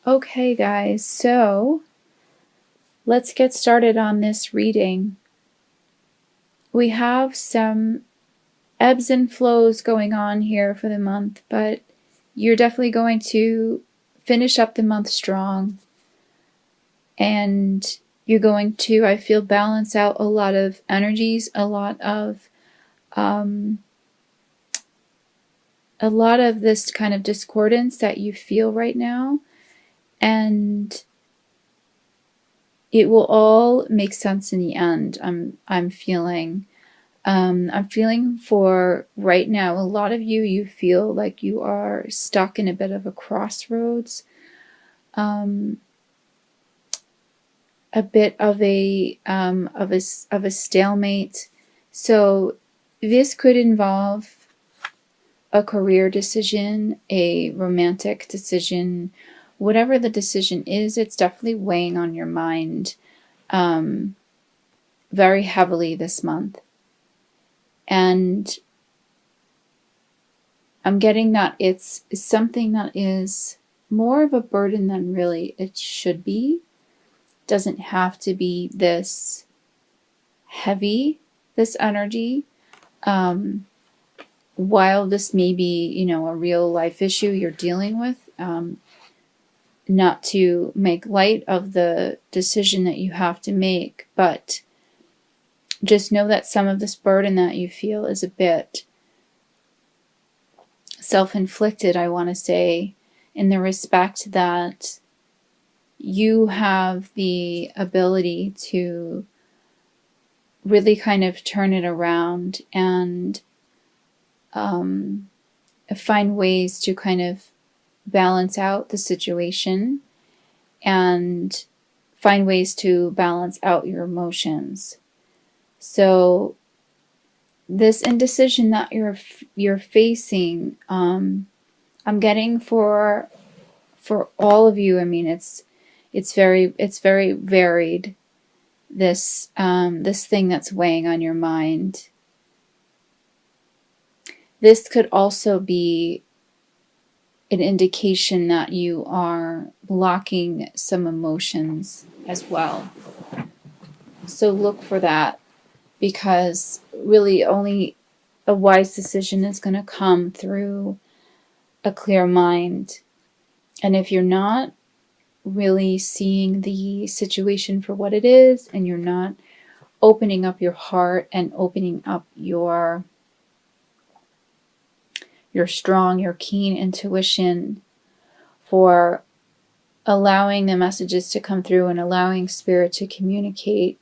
Okay, guys, so let's get started on this reading. We have some ebbs and flows going on here for the month, but you're definitely going to finish up the month strong. And you're going to, I feel, balance out a lot of energies, a lot of this kind of discordance that you feel right now. And it will all make sense in the end. I'm feeling for right now, a lot of you feel like you are stuck in a bit of a crossroads, a bit of a stalemate. So this could involve a career decision, a romantic decision, whatever the decision is. It's definitely weighing on your mind very heavily this month. And I'm getting that it's something that is more of a burden than really it should be. It doesn't have to be this heavy, this energy. While this may be, a real life issue you're dealing with, not to make light of the decision that you have to make, but just know that some of this burden that you feel is a bit self-inflicted, I want to say, in the respect that you have the ability to really kind of turn it around and find ways to kind of balance out the situation and find ways to balance out your emotions. So this indecision that you're facing, I'm getting for all of you. I mean, it's very varied. This thing that's weighing on your mind. This could also be an indication that you are blocking some emotions as well. So look for that, because really only a wise decision is going to come through a clear mind. And if you're not really seeing the situation for what it is, and you're not opening up your heart and opening up your strong, your keen intuition for allowing the messages to come through and allowing spirit to communicate,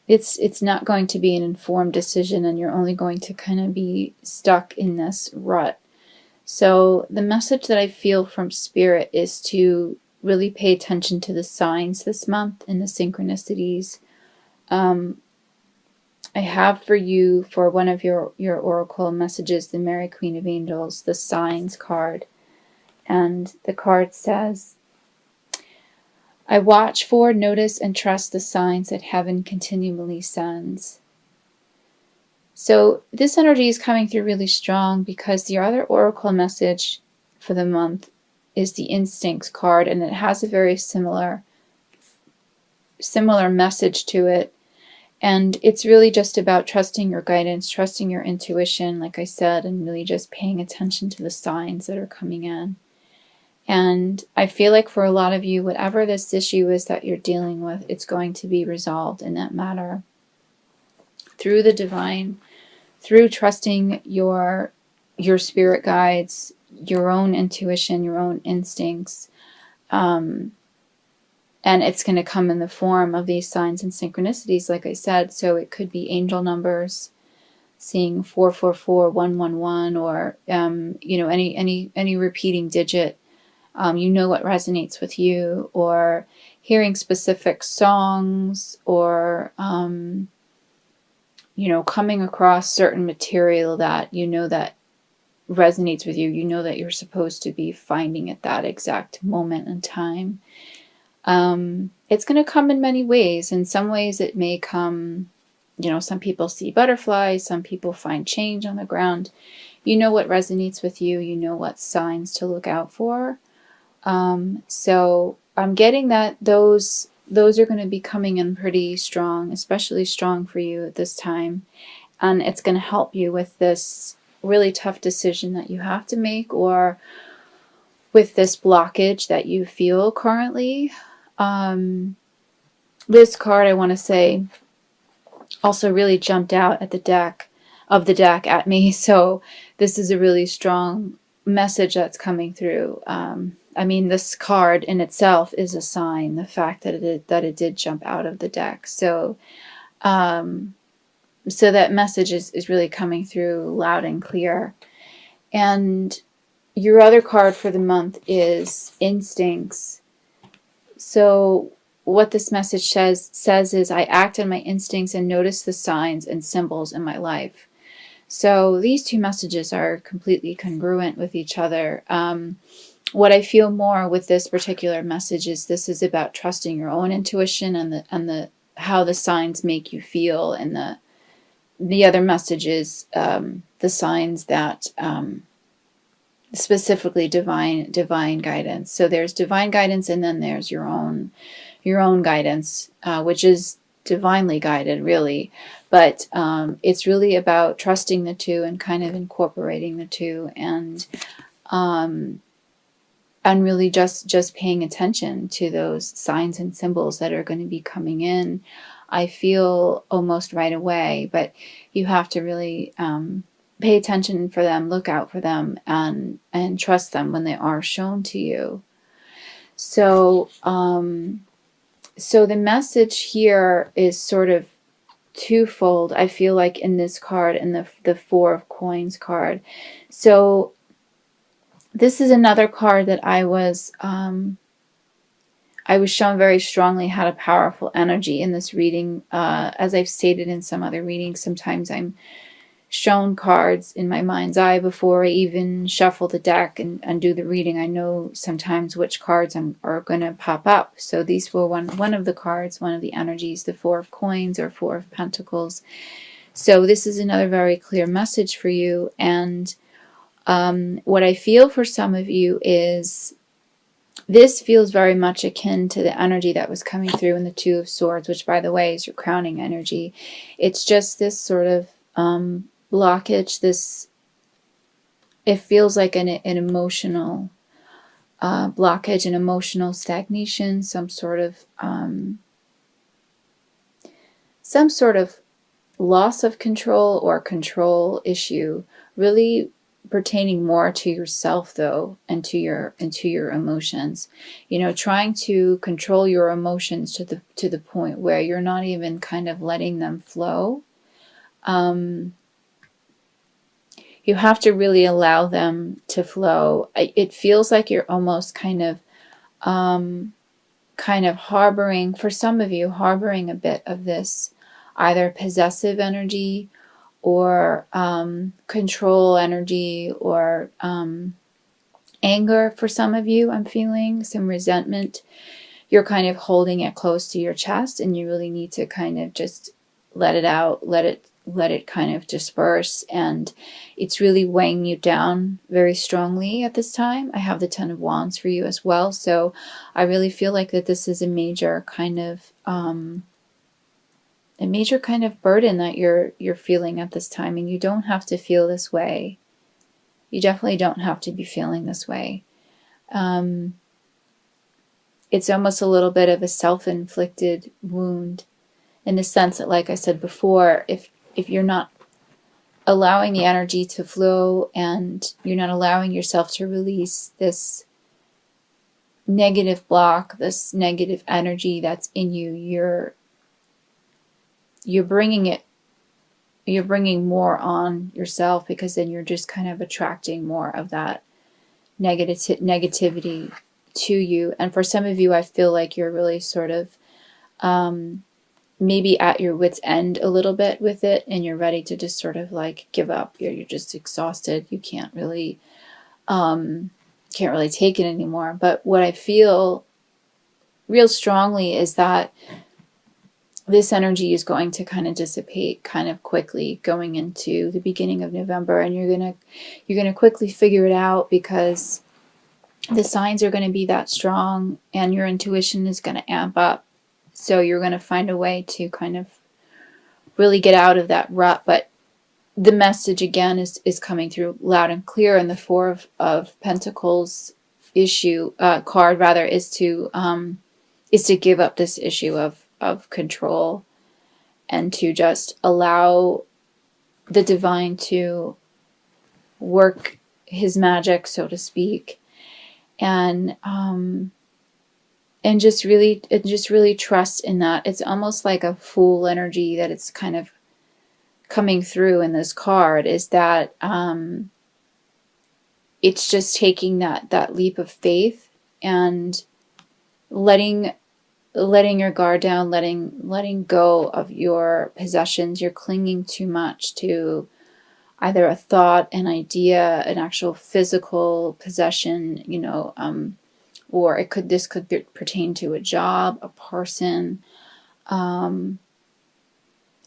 it's not going to be an informed decision, and you're only going to kind of be stuck in this rut. So the message that I feel from spirit is to really pay attention to the signs this month and the synchronicities. I have for you, for one of your oracle messages, the Mary Queen of Angels, the signs card. And the card says, I watch for, notice, and trust the signs that heaven continually sends. So this energy is coming through really strong, because the other oracle message for the month is the Instincts card, and it has a very similar message to it. And it's really just about trusting your guidance, trusting your intuition, like I said, and really just paying attention to the signs that are coming in. And I feel like for a lot of you, whatever this issue is that you're dealing with, it's going to be resolved in that matter through the divine, through trusting your spirit guides, your own intuition, your own instincts. And it's going to come in the form of these signs and synchronicities, like I said. So it could be angel numbers, seeing 444, 111, or any repeating digit. What resonates with you, or hearing specific songs, or coming across certain material that that resonates with you. That you're supposed to be finding at that exact moment in time. It's going to come in many ways. In some ways it may come, some people see butterflies, some people find change on the ground. What resonates with you, what signs to look out for. So I'm getting that those are going to be coming in pretty strong, especially strong for you at this time. And it's going to help you with this really tough decision that you have to make, or with this blockage that you feel currently. This card, I want to say, also really jumped out at the deck at me. So this is a really strong message that's coming through. I mean, this card in itself is a sign, the fact that it did jump out of the deck. So so that message is really coming through loud and clear. And your other card for the month is Instincts. So what this message says is, I act on my instincts and notice the signs and symbols in my life. So these two messages are completely congruent with each other. What I feel more with this particular message is this is about trusting your own intuition and the how the signs make you feel, and the other message is the signs that specifically divine guidance. So there's divine guidance, and then there's your own guidance, which is divinely guided, really. But it's really about trusting the two and kind of incorporating the two, and really just paying attention to those signs and symbols that are going to be coming in. I feel almost right away, but you have to really pay attention for them, look out for them, and trust them when they are shown to you. So so the message here is sort of twofold, I feel like, in this card and the Four of Coins card. So this is another card that I was shown very strongly had a powerful energy in this reading. As I've stated in some other readings, sometimes I'm shown cards in my mind's eye before I even shuffle the deck and do the reading. I know sometimes which cards are going to pop up. So these were one of the cards, one of the energies, the Four of Coins or Four of Pentacles. So this is another very clear message for you. And what I feel for some of you is this feels very much akin to the energy that was coming through in the Two of Swords, which, by the way, is your crowning energy. It's just this sort of blockage. It feels like an emotional blockage, an emotional stagnation, some sort of loss of control or control issue, really pertaining more to yourself, though, and to your emotions. You know, trying to control your emotions to the point where you're not even kind of letting them flow. You have to really allow them to flow. It feels like you're almost kind of harboring, for some of you, harboring a bit of this either possessive energy or control energy, or anger. For some of you, I'm feeling some resentment. You're kind of holding it close to your chest, and you really need to kind of just let it out, let it kind of disperse, and it's really weighing you down very strongly at this time. I have the Ten of Wands for you as well, so I really feel like that this is a major kind of burden that you're feeling at this time, and you don't have to feel this way. You definitely don't have to be feeling this way. It's almost a little bit of a self-inflicted wound, in the sense that, like I said before, if you're not allowing the energy to flow, and you're not allowing yourself to release this negative block, this negative energy that's in you, you're bringing more on yourself, because then you're just kind of attracting more of that negativity to you. And for some of you, I feel like you're really sort of maybe at your wit's end a little bit with it, and you're ready to just sort of like give up. You're just exhausted. You can't really take it anymore. But what I feel real strongly is that this energy is going to kind of dissipate kind of quickly going into the beginning of November, and you're gonna quickly figure it out, because the signs are going to be that strong, and your intuition is going to amp up. So you're going to find a way to kind of really get out of that rut. But the message again is coming through loud and clear. And the Four of Pentacles card rather is to give up this issue of control, and to just allow the divine to work his magic, so to speak, and just really trust in that. It's almost like a Fool energy that it's kind of coming through in this card, is that it's just taking that leap of faith and letting your guard down, letting go of your possessions. You're clinging too much to either a thought, an idea, an actual physical possession, or this could pertain to a job, a person.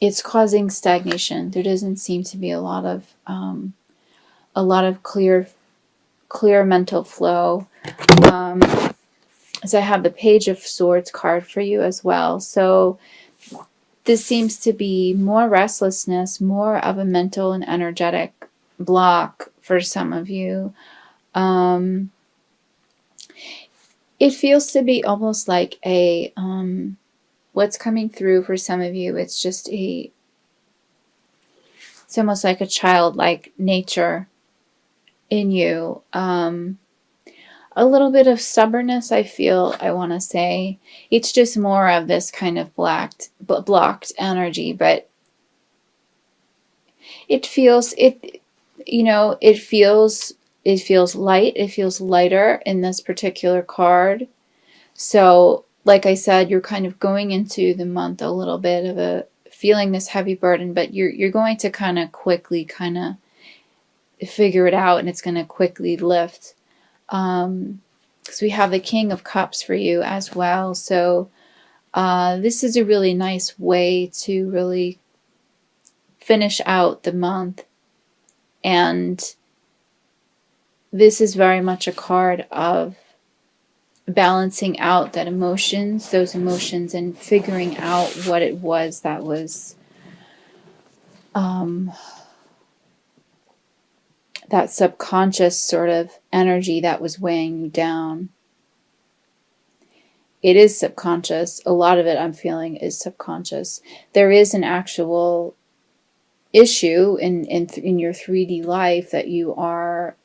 It's causing stagnation. There doesn't seem to be a lot of clear mental flow. So I have the Page of Swords card for you as well. So this seems to be more restlessness, more of a mental and energetic block for some of you. It feels to be almost like a what's coming through for some of you. It's almost like a childlike nature in you. A little bit of stubbornness, I want to say. It's just more of this kind of blocked energy, but it feels light. It feels lighter in this particular card. So, like I said, you're kind of going into the month a little bit of feeling this heavy burden, but you're going to kind of quickly figure it out, and it's going to quickly lift. Because we have the King of Cups for you as well. So this is a really nice way to really finish out the month. And this is very much a card of balancing out those emotions, and figuring out what it was that was that subconscious sort of energy that was weighing you down. It is subconscious. A lot of it I'm feeling is subconscious. There is an actual issue in your 3D life that you are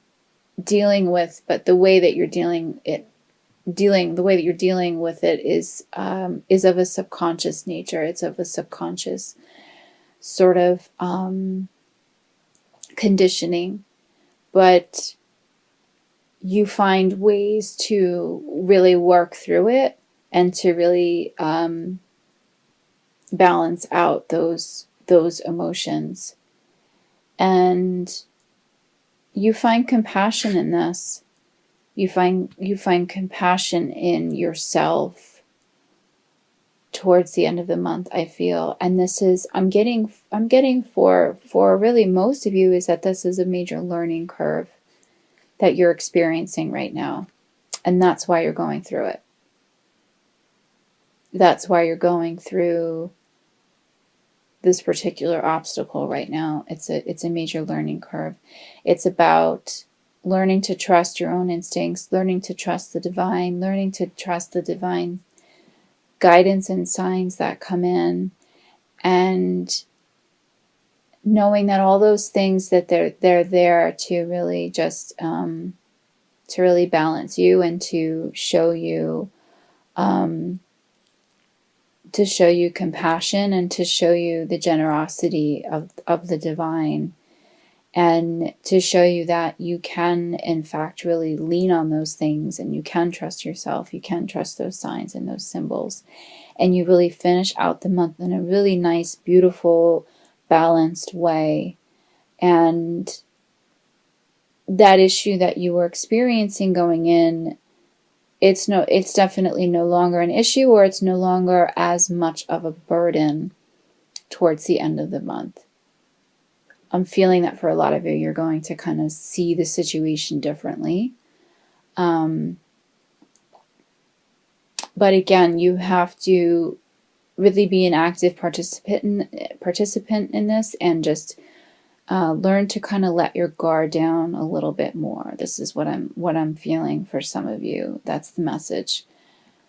dealing with, but the way that you're dealing with it is of a subconscious nature. It's of a subconscious sort of conditioning. But you find ways to really work through it, and to really balance out those emotions. And you find compassion in this. You find compassion in yourself towards the end of the month, I feel. And this is, I'm getting for really most of you, is that this is a major learning curve that you're experiencing right now. And that's why you're going through it. That's why you're going through this particular obstacle right now. It's a major learning curve. It's about learning to trust your own instincts, learning to trust the divine, learning to trust the divine guidance and signs that come in, and knowing that all those things, that they're there to really just to really balance you, and to show you compassion, and to show you the generosity of the divine, and to show you that you can, in fact, really lean on those things, and you can trust yourself, you can trust those signs and those symbols, and you really finish out the month in a really nice, beautiful, balanced way. And that issue that you were experiencing going in, it's definitely no longer an issue, or it's no longer as much of a burden towards the end of the month. I'm feeling that for a lot of you, you're going to kind of see the situation differently. But again, you have to really be an active participant in this, and just learn to kind of let your guard down a little bit more. This is what I'm feeling for some of you. That's the message.